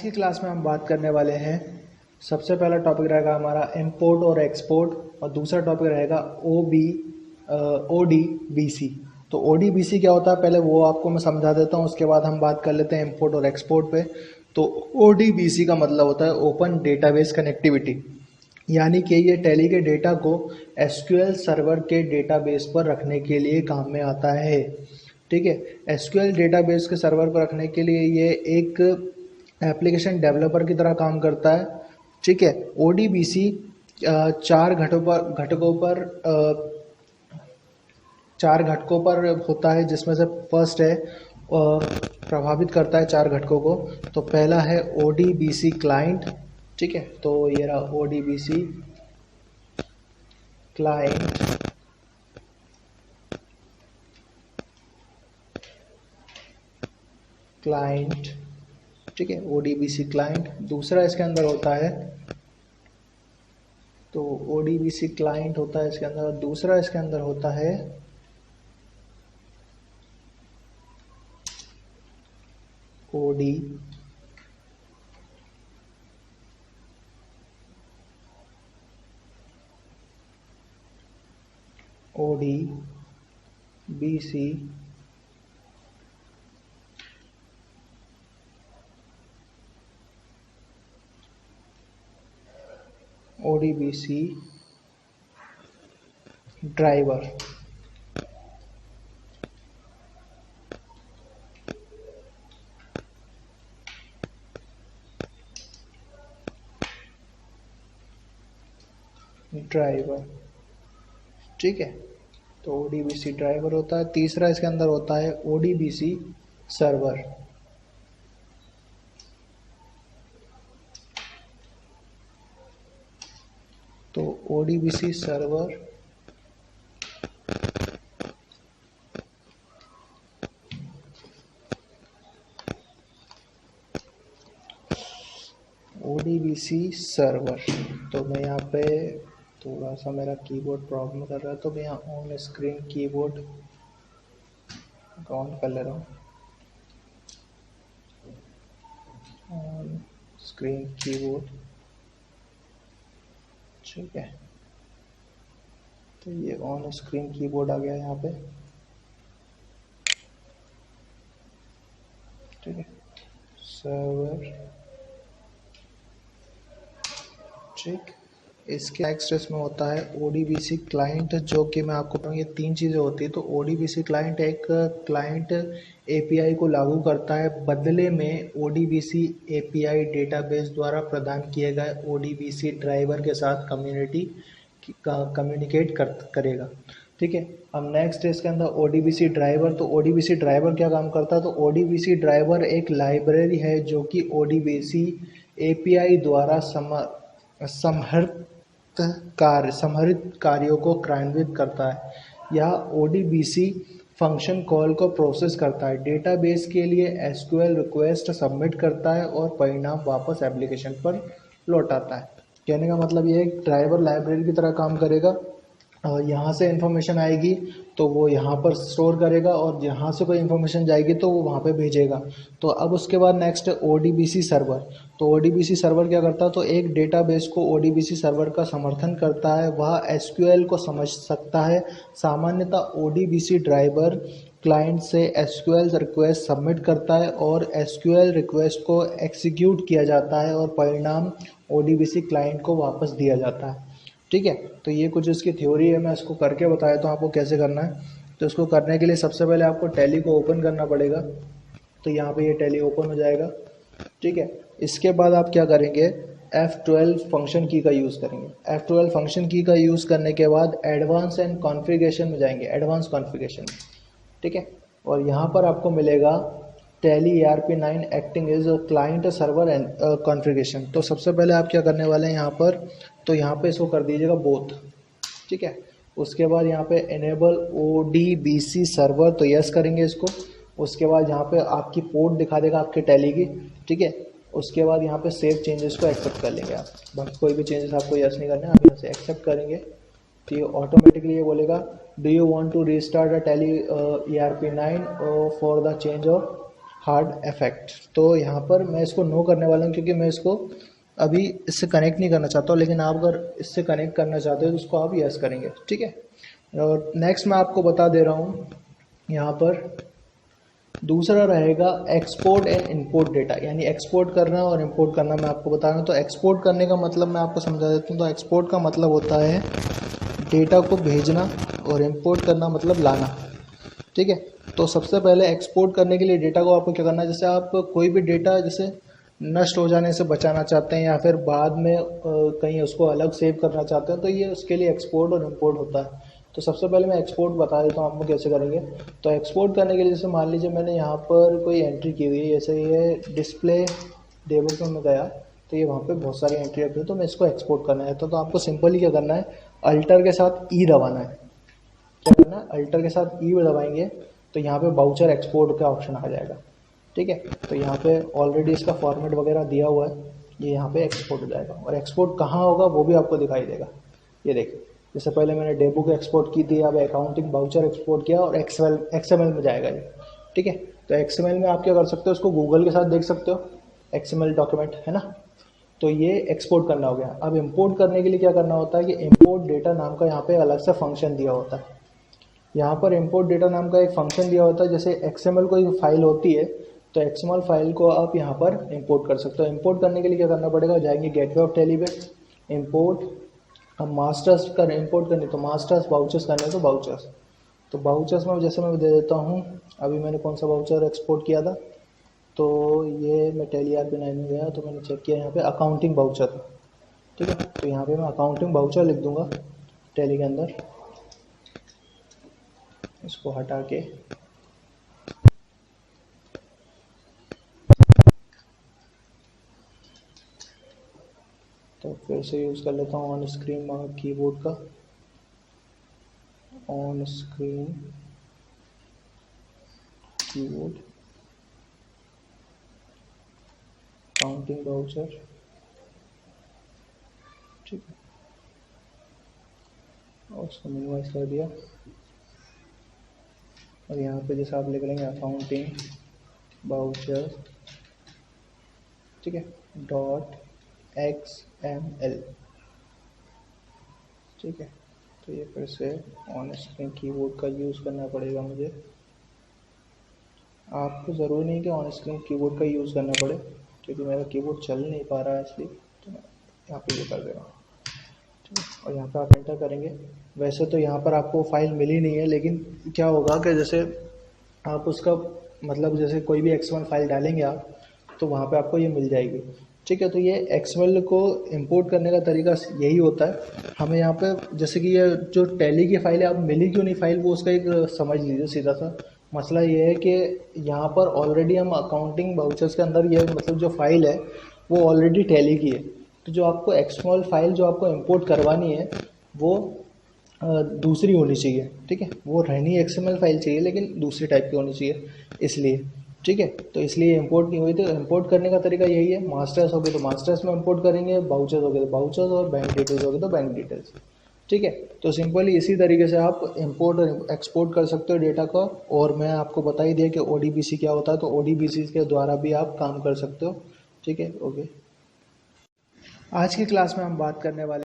की क्लास में हम बात करने वाले हैं। सबसे पहला टॉपिक रहेगा हमारा इंपोर्ट और एक्सपोर्ट, और दूसरा टॉपिक रहेगा ओ डी बी सी। तो ओ डी बी सी क्या होता है पहले वो आपको मैं समझा देता हूँ, उसके बाद हम बात कर लेते हैं इंपोर्ट और एक्सपोर्ट पे। तो ओ डी बी सी का मतलब होता है ओपन डेटाबेस कनेक्टिविटी, यानी कि ये टैली के डेटा को एसक्यूएल सर्वर के डेटाबेस पर रखने के लिए काम में आता है। ठीक है, एसक्यूएल डेटाबेस के सर्वर पर रखने के लिए ये एक एप्लीकेशन डेवलपर की तरह काम करता है। ठीक है, ओडीबीसी चार घटकों पर होता है, जिसमें से फर्स्ट है प्रभावित करता है चार घटकों को। तो पहला है ओडीबीसी क्लाइंट। ठीक है, तो ये रहा ओडीबीसी क्लाइंट। ठीक है, ओडीबीसी क्लाइंट दूसरा इसके अंदर होता है। तो ओडीबीसी क्लाइंट होता है इसके अंदर, दूसरा इसके अंदर होता है ओडी बीसी ओडीबीसी ड्राइवर। ठीक है, तो ओडीबीसी ड्राइवर होता है। तीसरा इसके अंदर होता है ओडीबीसी सर्वर। तो ओडीबीसी सर्वर तो मैं यहाँ पे थोड़ा सा मेरा कीबोर्ड प्रॉब्लम कर रहा है, तो मैं यहाँ ऑन स्क्रीन कीबोर्ड ऑन कर ले रहा हूँ। ऑन स्क्रीन कीबोर्ड, ठीक है, तो ये ऑन स्क्रीन कीबोर्ड आ गया यहाँ पे। ठीक है, सर्वर। ठीक, इसके नेक्स्ट इसमें होता है ओडीबीसी क्लाइंट, जो कि मैं आपको बताऊँ ये तीन चीज़ें होती है। तो ओडीबीसी क्लाइंट एक क्लाइंट एपीआई को लागू करता है, बदले में ओडीबीसी एपीआई डेटाबेस द्वारा प्रदान किए गए ओडीबीसी ड्राइवर के साथ कम्युनिकेट करेगा। ठीक है, अब नेक्स्ट है इसके अंदर ओडीबीसी ड्राइवर। तो ओडीबीसी ड्राइवर क्या काम करता है? तो ओडीबीसी ड्राइवर एक लाइब्रेरी है जो कि ओडीबीसी एपीआई द्वारा समर्थित कार्यों को क्रियान्वित करता है, या ओडीबीसी फंक्शन कॉल को प्रोसेस करता है, डेटाबेस के लिए एसक्यूएल रिक्वेस्ट सबमिट करता है और परिणाम वापस एप्लीकेशन पर लौटाता है। कहने का मतलब ये एक ड्राइवर लाइब्रेरी की तरह काम करेगा। यहाँ से इन्फॉर्मेशन आएगी तो वो यहाँ पर स्टोर करेगा, और यहाँ से कोई इन्फॉर्मेशन जाएगी तो वो वहाँ पे भेजेगा। तो अब उसके बाद नेक्स्ट है ओडीबीसी सर्वर। तो ओडीबीसी सर्वर क्या करता है? तो एक डेटाबेस को ओडीबीसी सर्वर का समर्थन करता है, वह एसक्यूएल को समझ सकता है। सामान्यतः ओडीबीसी ड्राइवर क्लाइंट से एसक्यूएल रिक्वेस्ट सबमिट करता है और एसक्यूएल रिक्वेस्ट को एग्जीक्यूट किया जाता है और परिणाम ओडीबीसी क्लाइंट को वापस दिया जाता है। ठीक है, तो ये कुछ इसकी थ्योरी है, मैं इसको करके बताया तो आपको कैसे करना है। तो इसको करने के लिए सबसे पहले आपको टैली को ओपन करना पड़ेगा। तो यहाँ पे ये टैली ओपन हो जाएगा। ठीक है, इसके बाद आप क्या करेंगे? F12 फंक्शन की का यूज़ करेंगे। F12 फंक्शन की का यूज़ करने के बाद एडवांस एंड कॉन्फ़िगरेशन में जाएंगे, एडवांस कॉन्फ़िगरेशन में। ठीक है, और यहाँ पर आपको मिलेगा tally ERP9 acting as client server and configuration. तो सबसे पहले आप क्या करने वाले हैं यहाँ पर? तो यहाँ पे इसको कर दीजिएगा बोथ। ठीक है, उसके बाद यहाँ पे इनेबल ओडीबीसी सर्वर, तो यस करेंगे इसको। उसके बाद यहाँ पे आपकी पोर्ट दिखा देगा आपके टैली की। ठीक है, उसके बाद यहाँ पे सेव चेंजेस को एक्सेप्ट कर लेंगे आप। बाकी कोई भी चेंजेस आपको यस नहीं करना है, आप यहाँ से एक्सेप्ट करेंगे तो ये ऑटोमेटिकली ये बोलेगा do you want to restart a tally ERP9 for the change of hard effect. तो यहाँ पर मैं इसको नो करने वाला हूँ क्योंकि मैं इसको अभी इससे कनेक्ट नहीं करना चाहता हूँ, लेकिन आप अगर इससे कनेक्ट करना चाहते हो तो उसको आप यस करेंगे, ठीक है। और नेक्स्ट मैं आपको बता दे रहा हूँ, यहाँ पर दूसरा रहेगा एक्सपोर्ट एंड इंपोर्ट डेटा, यानी एक्सपोर्ट करना और इंपोर्ट करना मैं आपको बता रहा हूँ। तो एक्सपोर्ट करने का मतलब मैं आपको समझा देता हूँ। तो एक्सपोर्ट का मतलब होता है डेटा को भेजना और इंपोर्ट करना मतलब लाना, ठीक है। तो सबसे पहले एक्सपोर्ट करने के लिए डेटा को आपको क्या करना है, जैसे आप कोई भी डेटा जैसे नष्ट हो जाने से बचाना चाहते हैं या फिर बाद में कहीं उसको अलग सेव करना चाहते हैं, तो ये उसके लिए एक्सपोर्ट और इंपोर्ट होता है। तो सबसे पहले मैं एक्सपोर्ट बता देता हूँ आपको कैसे करेंगे। तो एक्सपोर्ट करने के लिए जैसे मान लीजिए मैंने यहाँ पर कोई एंट्री की हुई है, जैसे ये डिस्प्ले डेबुक में मैं गया तो ये वहाँ पे बहुत सारी एंट्री रखी है, तो मैं इसको एक्सपोर्ट करना है। तो आपको सिंपली क्या करना है, अल्टर के साथ ई दबाना है। क्या करना है, अल्टर के साथ ई दबाएंगे तो यहाँ पे बाउचर एक्सपोर्ट का ऑप्शन आ जाएगा, ठीक है। तो यहाँ पे ऑलरेडी इसका फॉर्मेट वगैरह दिया हुआ है, ये यहाँ पे एक्सपोर्ट हो जाएगा। और एक्सपोर्ट कहाँ होगा वो भी आपको दिखाई देगा। ये देखिए, जैसे पहले मैंने डेबुक एक्सपोर्ट की थी, अब अकाउंटिंग बाउचर एक्सपोर्ट किया और एक्सएमएल में जाएगा ये, ठीक है। तो एक्सएमएल में आप क्या कर सकते हो, उसको गूगल के साथ देख सकते हो, एक्सएमएल डॉक्यूमेंट है ना। तो ये एक्सपोर्ट करना हो गया। अब इंपोर्ट करने के लिए क्या करना होता है कि इंपोर्ट डेटा नाम का यहाँ पे अलग से फंक्शन दिया होता है। यहाँ पर इंपोर्ट डेटा नाम का एक फंक्शन दिया होता है। जैसे एक्सएमएल कोई फाइल होती है तो एक्सएमएल फाइल को आप यहाँ पर इंपोर्ट कर सकते हो। इंपोर्ट करने के लिए क्या करना पड़ेगा, जाएंगे गेटवे ऑफ टैली पे, इंपोर्ट, अब मास्टर्स कर इंपोर्ट करनी तो मास्टर्स, बाउचर्स करने तो बाउचर्स। तो बाउचर्स में जैसे मैं दे देता हूँ, अभी मैंने कौन सा बाउचर एक्सपोर्ट किया था, तो ये मैं टैली RP9 में गया तो मैंने चेक किया यहाँ पे अकाउंटिंग बाउचर, ठीक है। तो यहाँ पे मैं अकाउंटिंग बाउचर लिख दूंगा टैली के अंदर, इसको हटा के तो फिर से यूज़ कर लेता हूँ ऑन स्क्रीन कीबोर्ड का, on screen keyboard counting voucher, ठीक है। और उसको मिनिमाइज कर दिया और यहाँ पे जैसे आप लिख लेंगे अकाउंटिंग बाउचर, ठीक है, .xml, ठीक है। तो ये फिर से ऑन स्क्रीन कीबोर्ड का यूज़ करना पड़ेगा मुझे। आपको ज़रूरी नहीं कि ऑन स्क्रीन कीबोर्ड का यूज़ करना पड़े, क्योंकि मेरा कीबोर्ड चल नहीं पा रहा है इसलिए, तो मैं यहाँ पे ये कर दे रहा हूँ, ठीक है। और यहाँ पे आप एंटर करेंगे। वैसे तो यहाँ पर आपको फाइल मिली नहीं है, लेकिन क्या होगा कि जैसे आप उसका मतलब जैसे कोई भी एक्सएमएल फाइल डालेंगे आप, तो वहाँ पे आपको ये मिल जाएगी, ठीक है। तो ये एक्सएमएल को इंपोर्ट करने का तरीका यही होता है। हमें यहाँ पे जैसे कि ये जो टैली की फाइल है, आप मिली क्यों नहीं फाइल, वो उसका एक समझ लीजिए सीधा सा मसला ये है कि यहाँ पर ऑलरेडी हम अकाउंटिंग बाउचर्स के अंदर ये मतलब जो फाइल है वो ऑलरेडी टैली की है। तो जो आपको एक्सएमएल फाइल जो आपको इंपोर्ट करवानी है वो दूसरी होनी चाहिए, ठीक है। वो रहनी एक्सएमएल फाइल चाहिए लेकिन दूसरी टाइप की होनी चाहिए, इसलिए, ठीक है। तो इसलिए इंपोर्ट नहीं हुई। तो इंपोर्ट करने का तरीका यही है, मास्टर्स हो गए तो मास्टर्स में इंपोर्ट करेंगे, बाउचर्स हो गए तो बाउचर्स, और बैंक डिटेल्स हो गए तो बैंक डिटेल्स, ठीक है। तो सिंपली इसी तरीके से आप इंपोर्ट और एक्सपोर्ट कर सकते हो डेटा का। और मैं आपको बता ही दिया कि ODBC क्या होता है, तो ODBC के द्वारा भी आप काम कर सकते हो, ठीक है। ओके, आज की क्लास में हम बात करने वाले